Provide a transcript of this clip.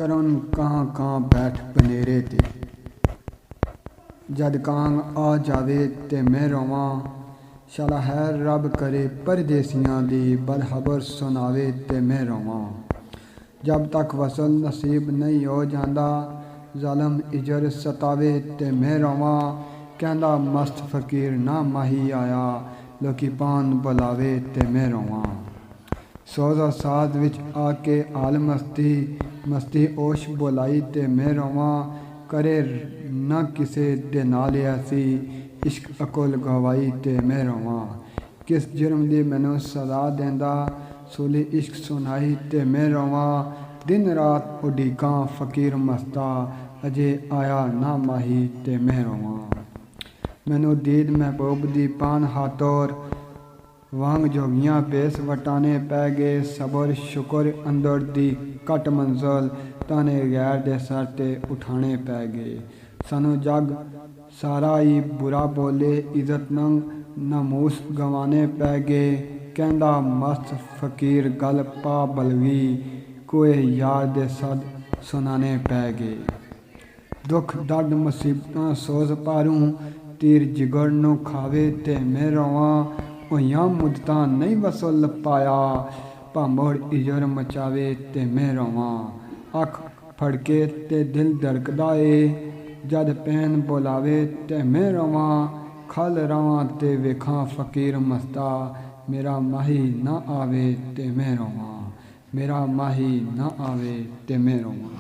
ਕਰਨ ਕਾਂ ਕਾਂ ਬੈਠ ਬਨੇਰੇ ਤੇ। ਜਦ ਕਾਂਗ ਆ ਜਾਵੇ ਤੇ ਮੈਂ ਰੋਵਾਂ, ਸ਼ਾਲਾ ਹੈ ਰੱਬ ਕਰੇ ਪਰਦੇਸੀਆਂ ਦੀ ਬਦਖਬਰ ਸੁਣਾਵੇ ਤੇ ਮੈਂ ਰੋਵਾਂ। ਜਬ ਤੱਕ ਵਸਲ ਨਸੀਬ ਨਹੀਂ ਹੋ ਜਾਂਦਾ, ਜ਼ਾਲਮ ਇਜਰ ਸਤਾਵੇ ਤੇ ਮੈਂ ਰੋਵਾਂ। ਕਹਿੰਦਾ ਮਸਤ ਫਕੀਰ ਨਾ ਮਾਹੀ ਆਇਆ, ਲੋਕੀ ਪਾਨ ਬੁਲਾਵੇ ਤੇ ਮੈਂ ਰੋਵਾਂ। ਸੋਜ਼ੋ ਸਾਜ਼ ਵਿੱਚ ਆ ਕੇ ਆਲ ਮਸਤੀ ਓਸ਼ ਬੁਲਾਈ ਤੇ ਮੈਂ ਰੋਵਾਂ। ਕਰੇ ਨਾ ਕਿਸੇ ਦੇ ਨਾਲ ਐਸੀ ਇਸ਼ਕ ਅਕਲ ਗਵਾਈ ਤੇ ਮੈਂ ਰੋਵਾਂ। ਕਿਸ ਜੁਰਮ ਦੀ ਮੈਨੂੰ ਸਜ਼ਾ ਦੇਂਦਾ, ਸੂਲੀ ਇਸ਼ਕ ਸੁਣਾਈ ਤੇ ਮੈਂ ਰੋਵਾਂ। ਦਿਨ ਰਾਤ ਉਡੀਕਾਂ ਫਕੀਰ ਮਸਤਾ, ਅਜੇ ਆਇਆ ਨਾ ਮਾਹੀ ਤੇ ਮੈਂ ਰੋਵਾਂ। ਮੈਨੂੰ ਦੀਦ ਮਹਿਬੂਬ ਦੀ ਪਾਨ ਹਾਤੋਰ, ਵਾਂਗ ਜੋਗੀਆਂ ਭੇਸ ਵਟਾਣੇ ਪੈ ਗਏ। ਸਬਰ ਸ਼ੁਕਰ ਅੰਦਰ ਦੀ ਘੱਟ ਮੰਜ਼ਲ, ਤਾਨੇ ਗੈਰ ਦੇ ਸਰ ਤੇ ਉਠਾਣੇ ਪੈ ਗਏ। ਸਾਨੂੰ ਜੱਗ ਸਾਰਾ ਹੀ ਬੁਰਾ ਬੋਲੇ, ਇੱਜ਼ਤ ਨੰਗ ਨਾਮੂਸ ਗਵਾਣੇ ਪੈ ਗਏ। ਕਹਿੰਦਾ ਮਸਤ ਫਕੀਰ ਗਲ ਪਾ ਬਲਵੀ, ਕੋਏ ਯਾਰ ਦੇ ਸਦ ਸੁਣਾਣੇ ਪੈ ਗਏ। ਦੁੱਖ ਦਰਦ ਮੁਸੀਬਤਾਂ ਸੋਜ਼ ਭਾਰੂ, ਤੀਰ ਜਿਗਰ ਨੂੰ ਖਾਵੇ ਤੇ ਮੈਂ ਰੋਵਾਂ। ਹੋਈਆਂ ਮੁੱਦਤਾਂ ਨਹੀਂ ਵਸਲ ਪਾਇਆ, ਭਾਂਬੜ ਇਜਰ ਮਚਾਵੇ ਤੇ ਮੈਂ ਰੋਵਾਂ। ਅੱਖ ਫੜਕੇ ਤੇ ਦਿਲ ਧੜਕਦਾ ਏ, ਜਦ ਪੈਨ ਬੁਲਾਵੇ ਤੇ ਮੈਂ ਰੋਵਾਂ। ਖਲ ਰਵਾਂ ਤੇ ਵੇਖਾਂ ਫਕੀਰ ਮਸਤਾ, ਮੇਰਾ ਮਾਹੀ ਨਾ ਆਵੇ ਤੇ ਮੈਂ ਰੋਵਾਂ। ਮੇਰਾ ਮਾਹੀ ਨਾ ਆਵੇ ਤੇ ਮੈਂ ਰੋਵਾਂ।